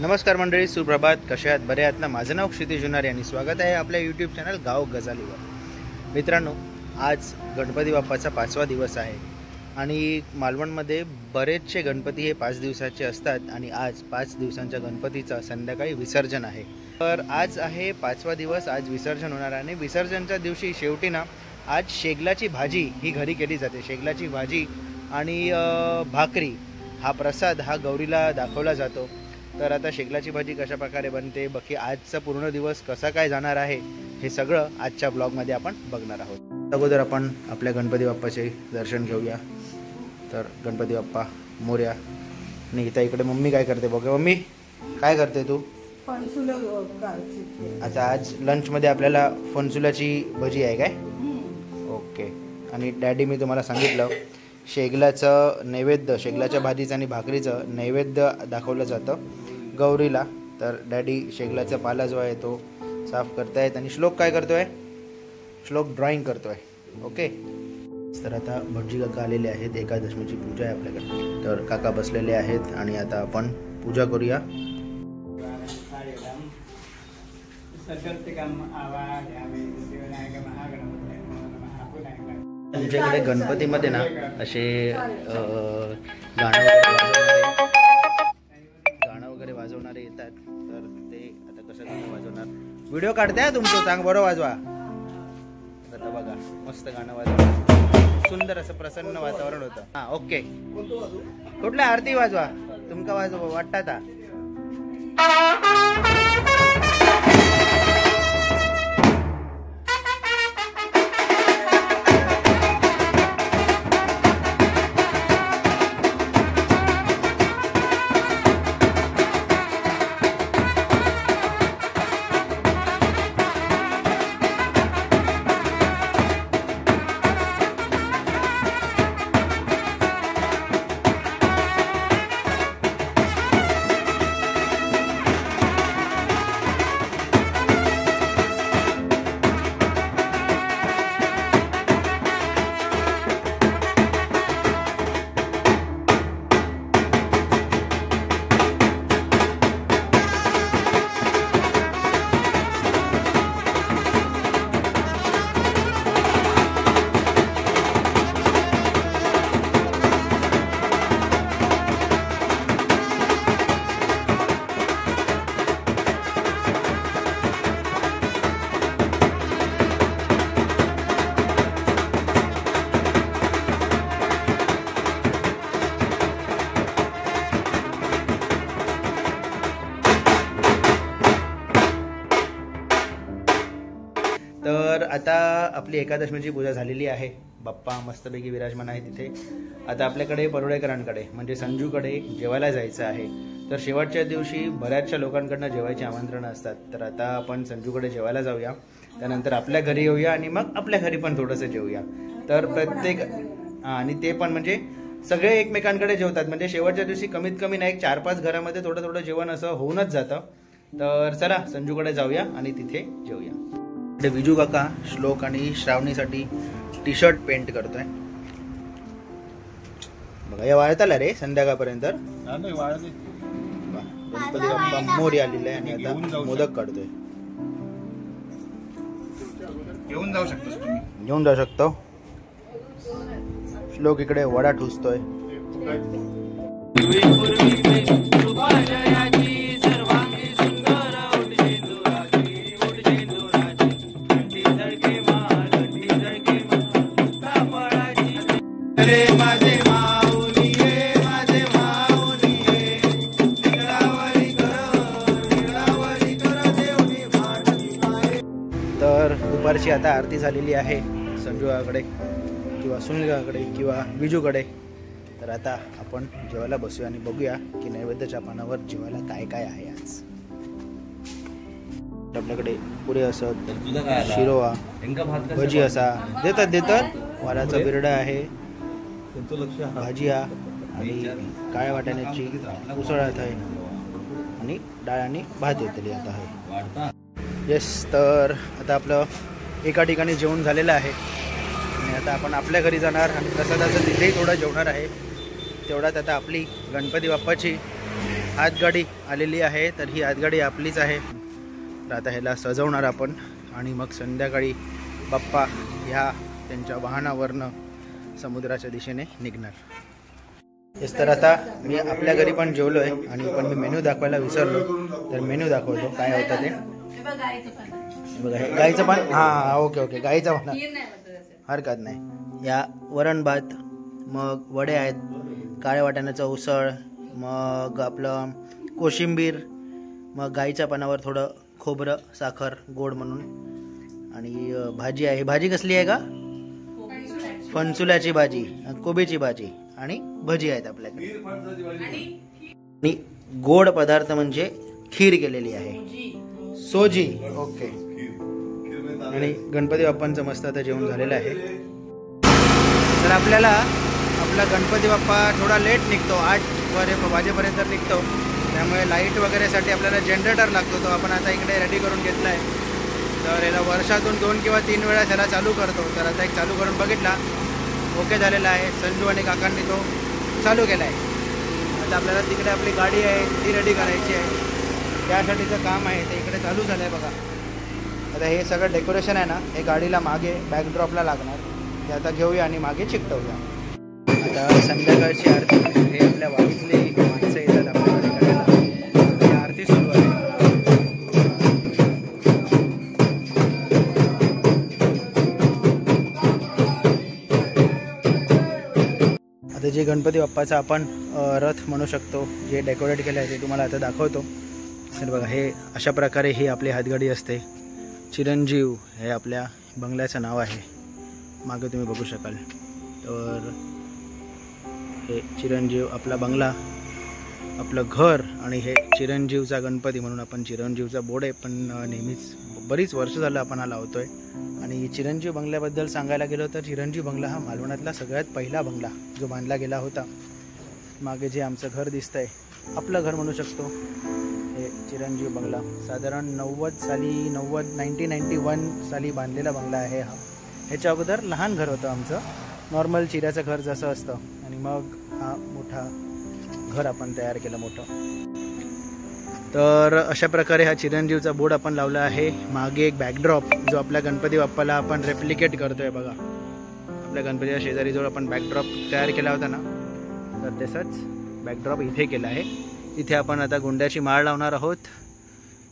नमस्कार मंडळी, सुप्रभात. कशा आहात? बरे आहात ना? माझं नाव क्षितिज जुनारे आणि स्वागत आहे आपल्या यूट्यूब चॅनल गाव गजालीवर. मित्रांनो, आज गणपती बाप्पाचा 5वा दिवस आहे आणि मालवणमध्ये बरेचसे गणपती हे 5 दिवसाचे असतात आणि आज 5 दिवसांच्या गणपतीचा संध्याकाळी विसर्जन आहे. तर आज आहे 5वा दिवस, आज विसर्जन होणार आहे आणि विसर्जनच्या दिवशी शेवटी ना आज शेगलाची भाजी ही घरी केली जाते. शेगलाची भाजी आणि भाकरी हा प्रसाद हा गौरीला दाखवला जातो. तर आता शेगलाची भाजी कशा प्रकारे बनते, बाकी आजचा पूर्ण दिवस कसा काय जाणार आहे, हे सगळं आजच्या ब्लॉगमध्ये आपण बघणार आहोत. अगोदर आपण आपल्या गणपती बाप्पाचे दर्शन घेऊया. तर गणपती बाप्पा मोरया. आणि इकडे मम्मी काय करते बघा. मम्मी काय करते तू? आता आज लंचमध्ये आपल्याला फणसुलाची भजी आहे काय? ओके. आणि डॅडी, मी तुम्हाला सांगितलं शेगलाचं नैवेद्य, शेगलाच्या भाजीचं आणि भाकरीचं नैवेद्य दाखवलं जातं गौरीला. तर डॅडी शेगलाचा पाला जो आहे तो साफ करतायत आणि श्लोक काय करतोय? श्लोक ड्रॉइंग करतोय. ओके. तर आता भटजी काका आलेले आहेत. एकादशीची पूजा आहे आपल्याकडे. तर काका बसलेले आहेत आणि आता आपण पूजा करूया. तुमच्याकडे गणपतीमध्ये ना असे गाणं वगैरे वाजवणारे येतात. तर ते आता कसं गाणं वाजवणार? व्हिडिओ काढताय तुमचं, चांग बरं वाजवा. आता बघा, मस्त गाणं वाजवा. सुंदर असं प्रसन्न वातावरण होतं. हां, ओके. कुठल्या आरती वाजवा तुमका वाजवा वाटता. तर आता आपली एकादशीची पूजा झालेली आहे. बाप्पा मस्तपैकी विराजमान आहे तिथे. आता आपल्याकडे परुडेकरांकडे म्हणजे संजूकडे जेवायला जायचं आहे. तर शेवटच्या दिवशी बऱ्याचशा लोकांकडनं जेवायची आमंत्रणं असतात. तर आता आपण संजूकडे जेवायला जाऊया, त्यानंतर आपल्या घरी येऊया आणि मग आपल्या घरी पण थोडंसं जेवूया. तर प्रत्येक आणि ते पण म्हणजे सगळे एकमेकांकडे जेवतात. म्हणजे शेवटच्या दिवशी कमीत कमी नाही 4-5 घरामध्ये थोडं थोडं जेवण असं होऊनच जातं. तर चला संजूकडे जाऊया आणि तिथे जेवूया. विजू काका श्लोक आणि श्रावणीसाठी टी शर्ट पेंट करतोय बघा. या वाळताला रे संध्याकाळपर्यंत. गणपती बाप्पा मोरी आलेला आहे आणि आता मोदक काढतोय. घेऊन जाऊ शकतो. श्लोक इकडे वडा ठुसतोय. तर दुपारची आता आरती झालेली आहे संजू काकाकडे किंवा सुनील काकाकडे किंवा विजूकडे. तर आता आपण जेवायला बसूया आणि बघूया की नैवेद्याच्या पानावर जेवायला काय काय आहे आज. आपल्याकडे पुरे असत, शिरोवा, भजी असा देतात. वालाचा बिरडा आहे, भाजिया आणि काळ्या वाटाण्याची उसळ आहे आणि डाळ आणि भात येतली आता आहे. येस. तर आता आपलं एका ठिकाणी जेवण झालेलं आहे आणि आता आपण आपल्या घरी जाणार आणि प्रसादाचं तिथेही थोडं जेवणार आहे. तेवढ्यात आता आपली गणपती बाप्पाची हातगाडी आलेली आहे, तर ही हातगाडी आपलीच आहे. तर आता ह्याला सजवणार आपण आणि मग संध्याकाळी बाप्पा ह्या त्यांच्या वाहनावरनं समुद्राच्या दिशेने निघणार. तेच तर आता मी आपल्या घरी पण जेवलो आहे आणि पण मी मेन्यू दाखवायला विसरलो, तर मेन्यू दाखवतो काय होतं ते. बघा हे गाईचं पण, हां ओके गाईचं पण हरकत नाही. या वरण भात, मग वडे आहेत, काळ्या वाटाण्याचं उसळ, मग आपलं कोशिंबीर, मग गाईच्या पानावर थोडं खोबरं साखर गोड म्हणून, आणि भाजी आहे. भाजी कसली आहे का? फणसुल्याची भाजी, कोबीची भाजी आणि भजी आहेत आपल्याकडे. आणि गोड पदार्थ म्हणजे खीर केलेली आहे, सोजी. ओके. आणि गणपती बाप्पांचं मस्त आता जेवण झालेलं आहे. तर आपल्याला आपला गणपती बाप्पा थोडा लेट निघतो, 8 वाजेपर्यंत निघतो, त्यामुळे लाईट वगैरेसाठी आपल्याला जनरेटर लागतो. तो आपण आता इकडे रेडी करून घेतला आहे. तर याला वर्षातून 2 किंवा 3 वेळा त्याला चालू करतो. तर आता एक चालू करून बघितला, ओके झालेला आहे. संजू आणि काकांनी तो चालू केला आहे. आता आपल्याला तिकडे आपली गाडी आहे ती रेडी करायची आहे, त्यासाठीचं काम आहे ते इकडे चालू झालं आहे बघा. आता हे सगळं डेकोरेशन आहे ना, हे गाडीला मागे बॅकड्रॉपला लागणार, ते आता घेऊया आणि मागे चिकटवूया. आता संध्याकाळची आरती, हे आपल्या वाडीतली माणसं येतात आपल्याकडे करायला. आरती सुरू आहे. आता जे गणपती बाप्पाचा आपण रथ म्हणू शकतो, जे डेकोरेट केलं आहे ते तुम्हाला आता दाखवतो. तर बघा हे अशा प्रकारे ही आपली हातगाडी असते. चिरंजीव हे आपल्या बंगल्याचं नाव आहे, मागे तुम्ही बघू शकाल. तर हे चिरंजीव आपला बंगला, आपलं घर, आणि हे चिरंजीवचा गणपती म्हणून आपण चिरंजीवचा बोर्ड आहे, पण नेहमीच बरीच वर्ष झालं आपण हा लावतो आहे. आणि चिरंजीव बंगल्याबद्दल सांगायला गेलो तर चिरंजीव बंगला हा मालवणातला सगळ्यात पहिला बंगला जो बांधला गेला होता. मागे जे आमचं घर दिसतं आहे, आपलं घर म्हणू शकतो, हे चिरंजीव बंगला साधारण 1991 साली बांधलेला बंगला आहे हा. ह्याच्या अगोदर लहान घर होतं आमचं, नॉर्मल चिऱ्याचं घर जसं असतं, आणि मग हा मोठा घर आपण तयार केलं मोठं. तर अशा प्रकारे हा चिरंजीवचा बोर्ड आपण लावला आहे. मागे एक बॅकड्रॉप जो आपल्या गणपती बाप्पाला आपण रेप्लिकेट करतोय बघा. आपल्या गणपतीच्या शेजारी जो आपण बॅकड्रॉप तयार केला होता ना, तर तसंच बॅकड्रॉप इथे केला आहे. इथे आपण आता गुंड्याची माळ लावणार आहोत.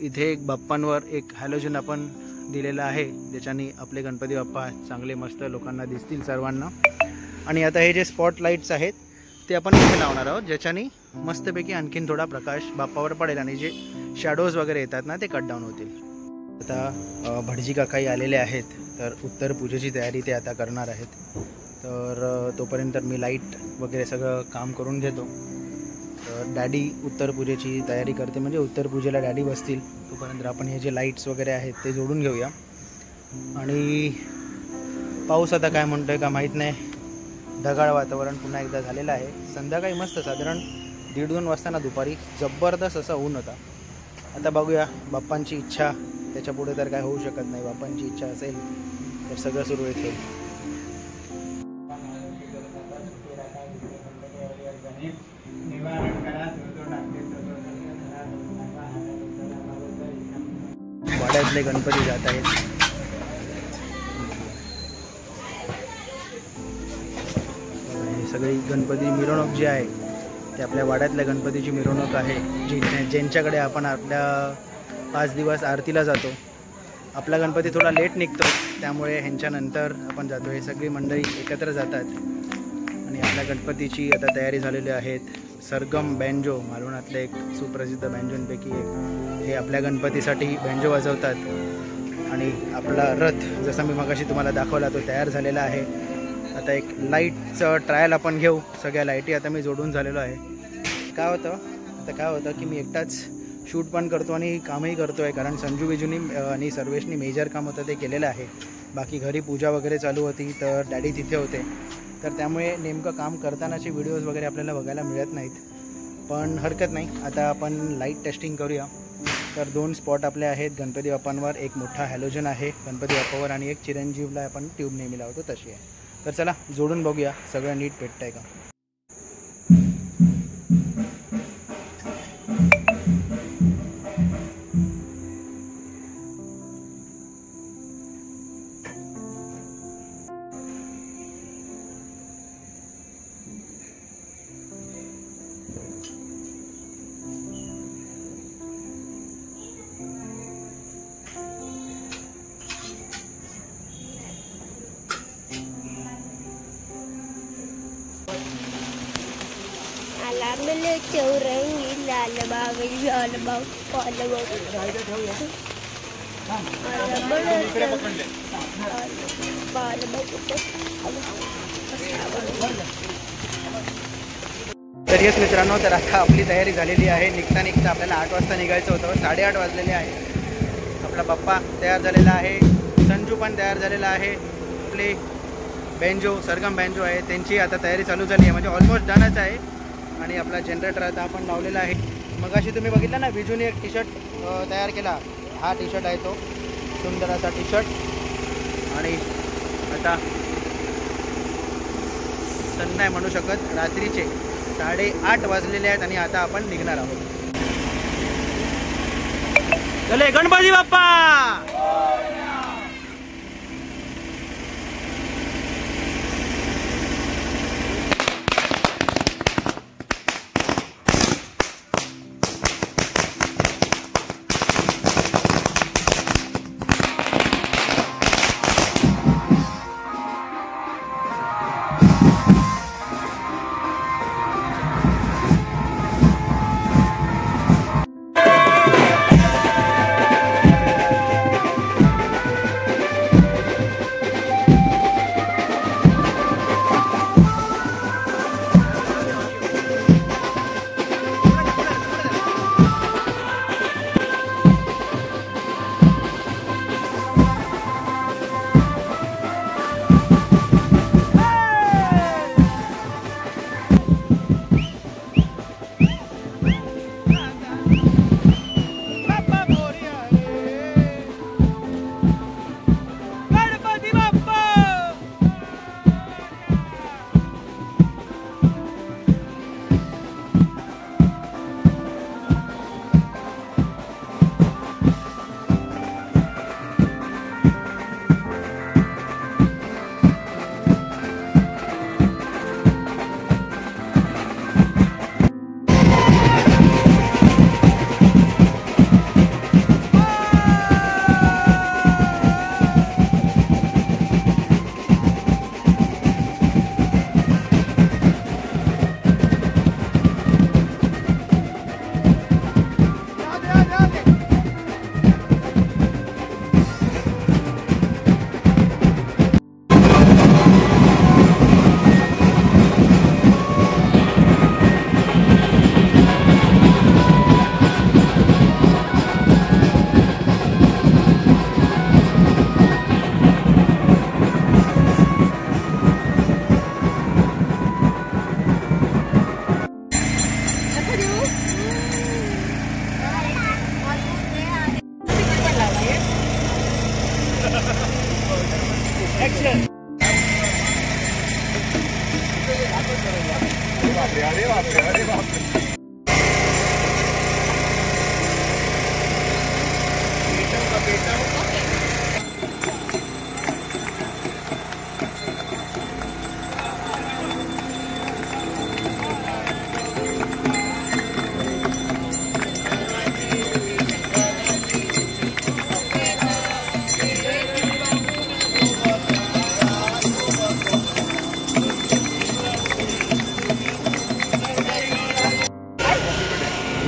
इथे एक बाप्पांवर एक हॅलोजन आपण दिलेला आहे, ज्याच्याने आपले गणपती बाप्पा चांगले मस्त लोकांना दिसतील सर्वांना. आणि आता हे जे स्पॉट लाईट्स आहेत ते आपण इथे लावणार आहोत, ज्याच्याने मस्तपैकी आणखीन थोडा प्रकाश बाप्पावर पडेल आणि जे शॅडोज वगैरे येतात ना ते कट डाऊन होतील. आता भटजी काकाई आलेले आहेत, तर उत्तर पूजेची तयारी ते आता करणार आहेत. तर तोपर्यंत मी लाईट वगैरे सगळं काम करून घेतो. तर डॅडी उत्तर पूजेची तयारी करते, म्हणजे उत्तर पूजेला डॅडी बसतील, तोपर्यंत आपण हे जे लाईट्स वगैरे आहेत ते जोडून घेऊया. आणि पाऊस आता काय म्हणतो आहे का माहीत नाही, ढगाळ वातावरण पुन्हा एकदा झालेलं आहे. संध्याकाळी मस्त साधारण 1:30 वाजता ना दुपारी जबरदस्त असा ऊन होता. आता बघूया, बाप्पांची इच्छा, त्याच्या पुढे तर काय होऊ शकत नाही. बाप्पांची इच्छा असेल तर सगळं सुरू होईल. वाड्यातले गणपती जात आहेत. सगळी गणपती मिरवणूक जी आहे ते आपल्या वाड्यातल्या गणपतीची मिरवणूक आहे, ज्यांच्याकडे आपण आपल्या 5 दिवस आरतीला जातो. आपला गणपती थोडा लेट निघतो, त्यामुळे ह्यांच्यानंतर आपण जातो. हे सगळी मंडळी एकत्र जातात आणि आपल्या गणपतीची आता तयारी झालेली आहेत. सरगम बँजो, मालवणातले एक सुप्रसिद्ध बँजोंपैकी एक, हे आपल्या गणपतीसाठी बँजो वाजवतात. आणि आपला रथ जसा मी मगाशी तुम्हाला दाखवला तो तयार झालेला आहे. आता एक लाईटचं ट्रायल आपण घेऊ. सगळ्या लाईटी आता मी जोडून झालेलो आहे. काय होतं की मी एकटाच शूट पण करतो आणि कामही करतो आहे, कारण संजू बिजूनी आणि सर्वेशनी मेजर काम होतं ते केलेलं आहे. बाकी घरी पूजा वगैरे चालू होती, तर डॅडी तिथे होते, तर त्यामुळे नेमकं काम करतानाचे व्हिडिओज वगैरे आपल्याला बघायला मिळत नाहीत. पण हरकत नाही, आता आपण लाईट टेस्टिंग करूया. तर 2 स्पॉट आपले आहेत गणपती बाप्पांवर. एक मोठा हॅलोजन आहे गणपती बाप्पावर आणि एक चिरंजीवला आपण ट्यूब नेहमी लावतो तशी आहे. तर चला जोडून बघूया सगळं नीट पेटतंय का. चौरंगी लाल बाग काल तर येस मित्रांनो, तर आता आपली तयारी झालेली आहे. निघता निघता आपल्याला 8 वाजता निघायचं होतं. 8:30 वाजलेले आहे. आपला पप्पा तयार झालेला आहे, संजू पण तयार झालेला आहे. आपले बँजो सरगम बँजो आहे, त्यांची आता तयारी चालू झाली आहे, म्हणजे ऑलमोस्ट डनच आहे. आणि आपला जनरेटर आता आपण लावलेला आहे. मगाशी तुम्ही बघितलं ना, विजूने एक टी शर्ट तयार केला. हा टी शर्ट आहे तो, सुंदर असा टी शर्ट. आणि आता सण नाही म्हणू शकत, रात्रीचे 8:30 वाजलेले आहेत आणि आता आपण निघणार आहोत. चले गणपती बाप्पा.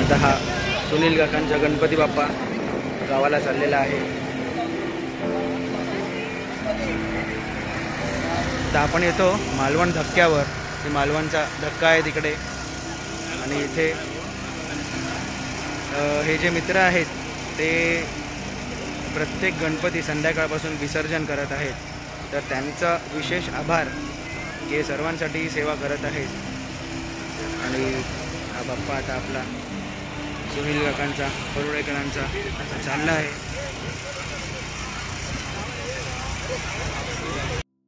आता हा सुनील काकांचा गणपती बाप्पा गावाला चाललेला आहे. तर आपण येतो मालवण धक्क्यावर. हे मालवणचा धक्का आहे तिकडे. आणि इथे हे जे मित्र आहेत ते प्रत्येक गणपती संध्याकाळपासून विसर्जन करत आहेत. तर त्यांचा विशेष आभार, हे सर्वांसाठी सेवा करत आहेत. आणि हा बाप्पा आता आपला सुनील काकांचा परुळेकरांचा आता चालला आहे.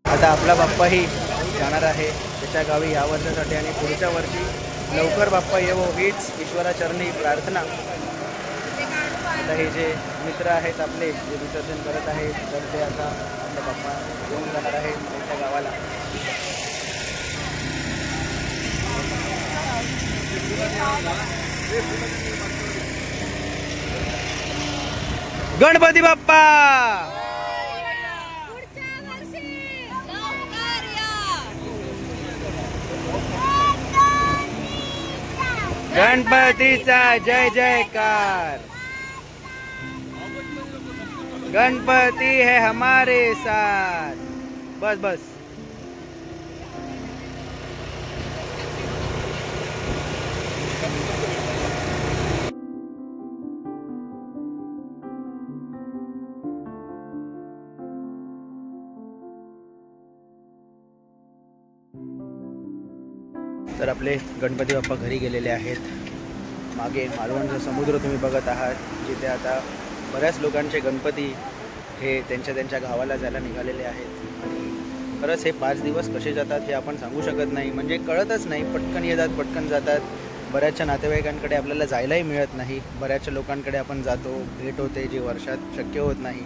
आता आपला बाप्पाही जाणार आहे त्याच्या गावी या वर्षासाठी. आणि पुढच्या वर्षी लवकर बाप्पा येवो हीच ईश्वराचरणी प्रार्थना. आता हे जे मित्र आहेत आपले जे विसर्जन करत आहेत, तर ते आता आपला बाप्पा घेऊन जाणार आहे त्यांच्या गावाला. गणपती बाप्पा. गणपतीचा जय जयकार, गणपति है हमारे साथ। बस बस। तर आपले गणपती बाप्पा घरी गेलेले आहेत। मागे मालवणचा समुद्र तुम्ही बघत आहात, जिथे आता बऱ्याच लोकांचे गणपती हे त्यांच्या त्यांच्या गावाला जायला निघालेले आहेत। आणि खरंच हे 5 दिवस कसे जातात हे आपण सांगू शकत नाही, म्हणजे कळतच नाही, पटकन येतात पटकन जातात। बऱ्याचशा नातेवाईकांकडे आपल्याला जायलाही मिळत नाही, बऱ्याचशा लोकांकडे आपण जातो, भेट होते जी वर्षात शक्य होत नाही।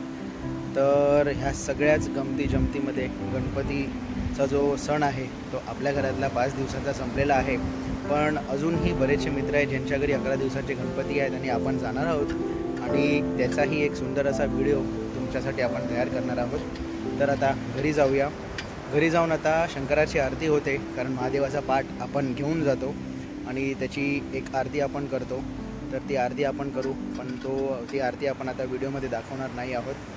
तर ह्या सगळ्याच गमती जमतीमध्ये गणपतीचा जो सण आहे तो आपल्या घरातला 5 दिवसाचा संपलेला आहे, पण अजूनही बरेचसे मित्र आहेत ज्यांच्या घरी 11 दिवसाचे गणपती आहेत आणि आपण जाणार आहोत, आणि त्याचाही एक सुंदर असा व्हिडिओ तुमच्यासाठी आपण तयार करणार आहोत। तर आता घरी जाऊया। घरी जाऊन आता शंकराची आरती होते, कारण महादेवाचा पाठ आपण घेऊन जातो आणि त्याची एक आरती आपण करतो। तर ती आरती आपण करू, पण ती आरती आपण आता व्हिडिओमध्ये दाखवणार नाही आहोत।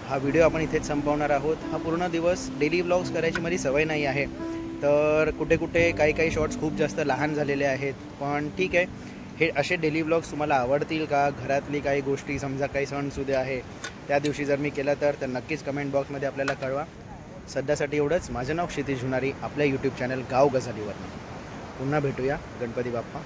हा व्हिडिओ आपण इथेच संपवणार आहोत। हा पूर्ण दिवस डेली व्लॉग्स करायची माझी सवय नाही आहे, तर कुठे कुठे काही शॉर्ट्स खूप जास्त लहान झालेले आहेत, पण ठीक आहे। हे असे डेली व्लॉग्स तुम्हाला आवडतील का? घरातली काही गोष्टी, समजा काही सणसुदे आहे त्या दिवशी जर मी केला तर नक्कीच कमेंट बॉक्समध्ये आपल्याला कळवा। सध्यासाठी एवढंच। माझं नाव क्षितिज जुनारी, आपल्या यूट्यूब चॅनल गाव गजालीवर। पुन्हा भेटूया। गणपती बाप्पा